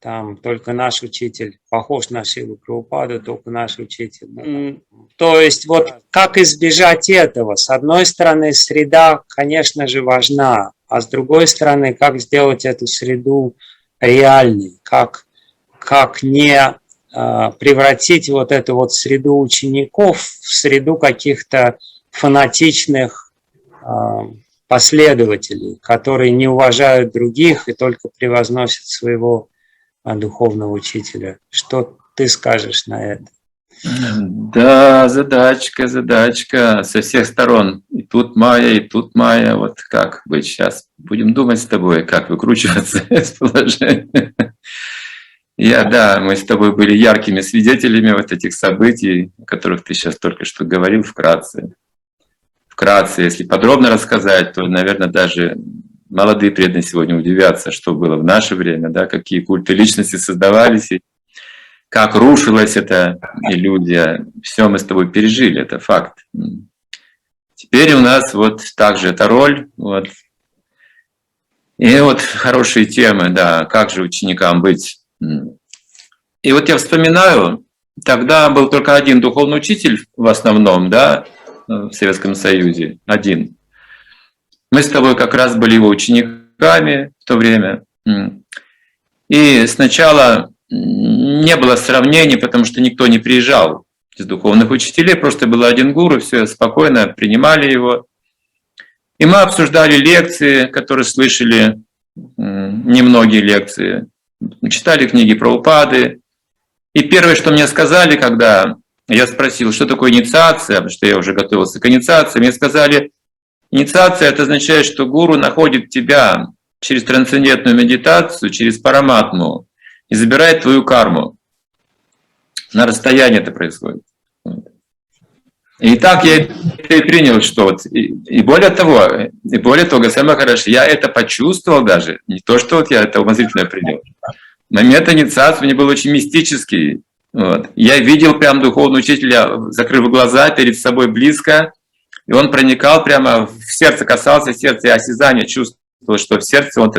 там только наш учитель похож на Шрилу Прабхупаду, только наш учитель. То есть вот как избежать этого? С одной стороны, среда, конечно же, важна, а с другой стороны, как сделать эту среду реальной, как не превратить вот эту вот среду учеников в среду каких-то фанатичных последователей, которые не уважают других и только превозносят своего духовного учителя. Что ты скажешь на это? Да, задачка со всех сторон. И тут Майя. Вот как быть сейчас? Будем думать с тобой, как выкручиваться из положения. Да, мы с тобой были яркими свидетелями вот этих событий, о которых ты сейчас только что говорил вкратце. Вкратце, если подробно рассказать, то, наверное, даже молодые преданные сегодня удивятся, что было в наше время, да, какие культы личности создавались, и как рушилась эта иллюзия. Все мы с тобой пережили, это факт. Теперь у нас вот также эта роль. Вот. И вот хорошие темы, да, как же ученикам быть. И вот я вспоминаю, тогда был только один духовный учитель в основном, да, в Советском Союзе, один. Мы с тобой как раз были его учениками в то время. И сначала не было сравнений, потому что никто не приезжал из духовных учителей, просто был один гуру, все спокойно принимали его. И мы обсуждали лекции, которые слышали, немногие лекции, читали книги Прабхупады. И первое, что мне сказали, когда я спросил, что такое инициация, потому что я уже готовился к инициации, мне сказали, инициация — это означает, что гуру находит тебя через трансцендентную медитацию, через параматму и забирает твою карму. На расстоянии это происходит. И так я это и принял, что вот, и более того, Госвами Махарадж, я это почувствовал даже, не то, что вот я это умозрительно принял. Момент инициации у меня был очень мистический. Вот. Я видел прям духовного учителя, закрыв глаза перед собой близко, и он проникал прямо в сердце, касался сердца, и осязание чувствовал, что в сердце он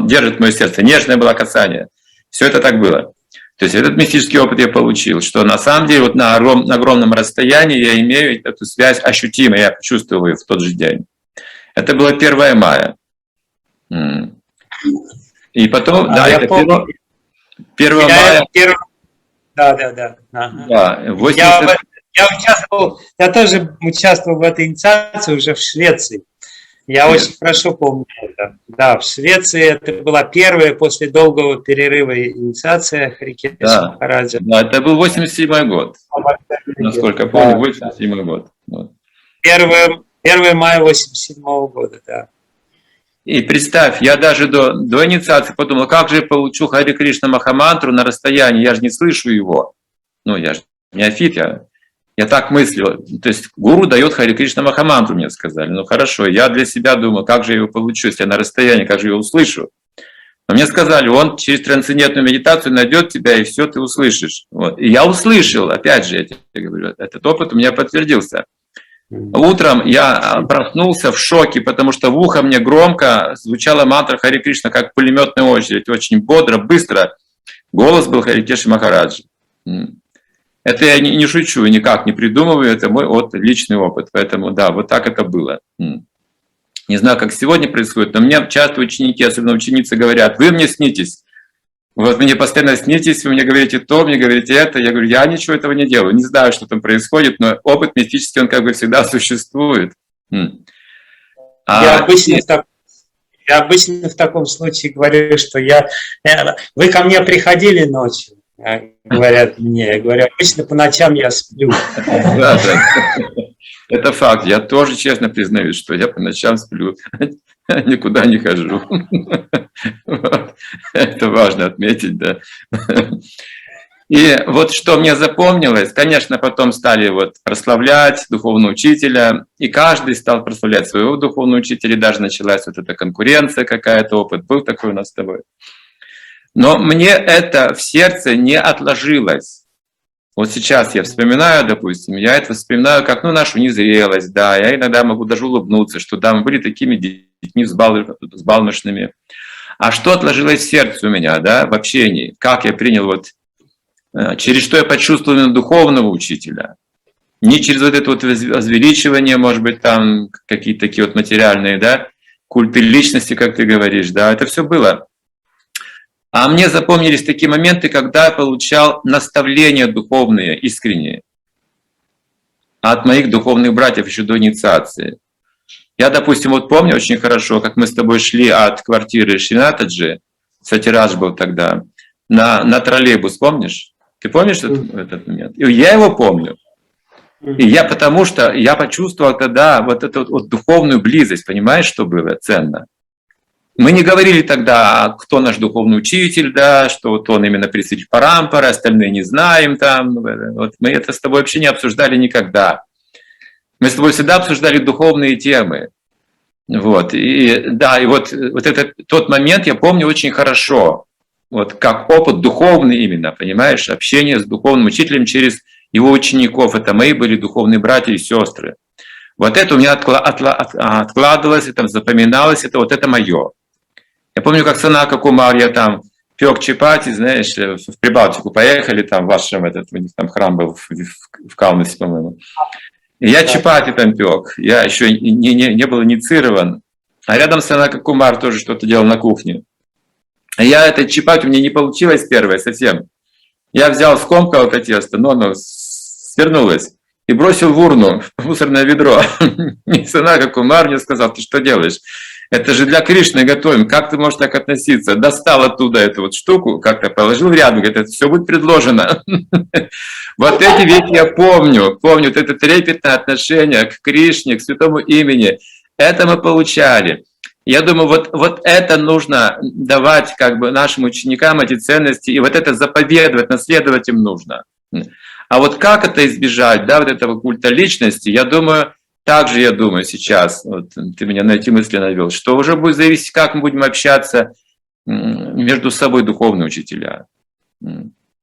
держит мое сердце. Нежное было касание. Все это так было. То есть этот мистический опыт я получил, что на самом деле вот на огромном расстоянии я имею эту связь ощутимую, я почувствовал ее в тот же день. Это было 1 мая. И потом, да, это 1 мая. Да. Да, 80... я тоже участвовал в этой инициации уже в Швеции. Я очень хорошо помню это. Да, в Швеции это была первая после долгого перерыва инициация Хари Кришна Махараджа. Да, это был 87-й год. Насколько помню, 87-й год. Вот. 1 мая 87-го года, да. И представь, я даже до инициации подумал, как же я получу Хари Кришна Махамантру на расстоянии, я же не слышу его. Ну, я же неофит, я так мыслил. То есть гуру дает Хари Кришна Махамантру, мне сказали. Ну хорошо, я для себя думал, как же я его получу, если я на расстоянии, как же я его услышу. Но мне сказали, он через трансцендентную медитацию найдет тебя, и все ты услышишь. Вот. И я услышал, опять же, я тебе говорю, этот опыт у меня подтвердился. Утром я проснулся в шоке, потому что в ухо мне громко звучала мантра Хари Кришна, как пулеметная очередь, очень бодро, быстро. Голос был Хари Кришна Махараджи. Это я не шучу, никак не придумываю, это мой личный опыт. Поэтому да, вот так это было. Не знаю, как сегодня происходит, но мне часто ученики, особенно ученицы, говорят, вы мне снитесь. Вот мне постоянно снитесь, вы мне говорите то, мне говорите это. Я говорю, я ничего этого не делаю, не знаю, что там происходит, но опыт мистический, он как бы всегда существует. Я обычно в таком случае говорю, что вы ко мне приходили ночью, говорят мне. Я говорю, обычно по ночам я сплю. Да. Это факт. Я тоже честно признаюсь, что я по ночам сплю, никуда не хожу. Это важно отметить, да. И вот что мне запомнилось, конечно, потом стали прославлять духовного учителя, и каждый стал прославлять своего духовного учителя, и даже началась вот эта конкуренция какая-то, опыт был такой у нас с тобой. Но мне это в сердце не отложилось. Вот сейчас я вспоминаю, допустим, я это вспоминаю как нашу незрелость, да, я иногда могу даже улыбнуться, что да, мы были такими детьми взбалмошными. А что отложилось в сердце у меня, да, в общении? Как я принял, вот, через что я почувствовал именно духовного учителя? Не через вот это вот возвеличивание, может быть, там какие-то такие вот материальные, да, культы личности, как ты говоришь, да, это все было. А мне запомнились такие моменты, когда я получал наставления духовные, искренние, от моих духовных братьев еще до инициации. Я, допустим, вот помню очень хорошо, как мы с тобой шли от квартиры Шринатаджи, Сатирадж был тогда, на троллейбус, помнишь? Ты помнишь этот момент? И я его помню. И я, потому что я почувствовал тогда вот эту вот духовную близость, понимаешь, что было ценно? Мы не говорили тогда, кто наш духовный учитель, да, что вот он именно представитель Парампары, остальные не знаем там. Вот мы это с тобой вообще не обсуждали никогда. Мы с тобой всегда обсуждали духовные темы. Вот. И да, и вот этот тот момент я помню очень хорошо. Вот как опыт духовный именно, понимаешь, общение с духовным учителем через его учеников. Это мои были духовные братья и сестры. Вот это у меня откладывалось, это запоминалось, это вот это мое. Я помню, как Санака Кумар, я там пек чапати, знаешь, в Прибалтику поехали, там в вашем, у них там храм был в Каунасе, по-моему. И я чапати там пек, я еще не был инициирован. А рядом Санака Кумар тоже что-то делал на кухне. А я этот чапати, у меня не получилось первое совсем. Я взял, скомкал это тесто, но оно свернулось. И бросил в урну, в мусорное ведро. И Санака Кумар мне сказал: ты что делаешь? Это же для Кришны готовим, как ты можешь так относиться? Достал оттуда эту вот штуку, как-то положил рядом, говорит, это все будет предложено. Вот эти вещи я помню вот это трепетное отношение к Кришне, к святому имени. Это мы получали. Я думаю, вот это нужно давать как бы нашим ученикам, эти ценности, и вот это заповедовать, наследовать им нужно. А вот как это избежать, да, вот этого культа личности, я думаю, также я думаю сейчас, вот ты меня на эти мысли навел, что уже будет зависеть, как мы будем общаться между собой, духовные учителя.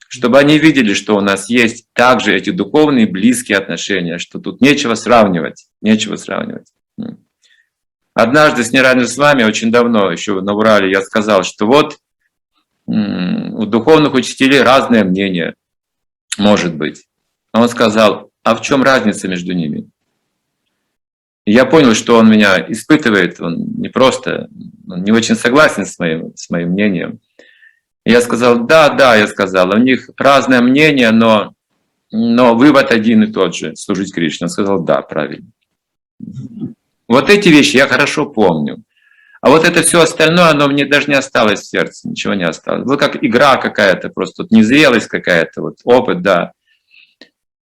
Чтобы они видели, что у нас есть также эти духовные близкие отношения, что тут нечего сравнивать, нечего сравнивать. Однажды с Ниранджи с вами, очень давно, еще на Урале, я сказал, что вот у духовных учителей разное мнение, может быть. А он сказал, а в чем разница между ними? И я понял, что он меня испытывает, он не очень согласен с моим мнением. И я сказал, да, я сказал, у них разное мнение, но вывод один и тот же, служить Кришне. Он сказал, да, правильно. Вот эти вещи я хорошо помню. А вот это все остальное, оно мне даже не осталось в сердце, ничего не осталось. Вот как игра какая-то, просто вот незрелость какая-то, вот опыт, да.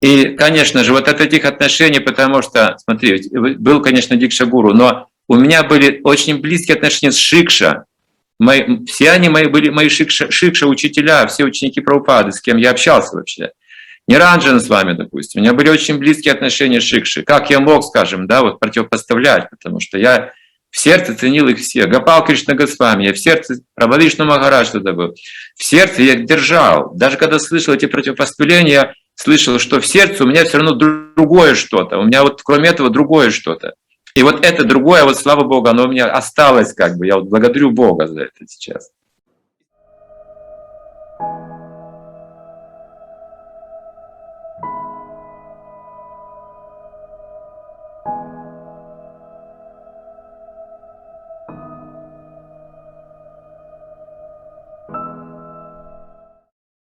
И, конечно же, вот от этих отношений, потому что, смотри, был, конечно, Дикша-гуру, но у меня были очень близкие отношения с Шикша. Все они были мои Шикша-учителя, все ученики Прабхупады, с кем я общался вообще. Ниранджан с вами, допустим. У меня были очень близкие отношения с Шикшей. Как я мог, скажем, да, вот противопоставлять, потому что я в сердце ценил их все. Гопал Кришна Госвами, я в сердце, Прабхавишну Махарадж тогда был. В сердце я их держал. Даже когда слышал эти противопоставления, я слышал, что в сердце у меня все равно другое что-то. У меня вот кроме этого другое что-то. И вот это другое, вот слава Богу, оно у меня осталось как бы. Я вот благодарю Бога за это сейчас.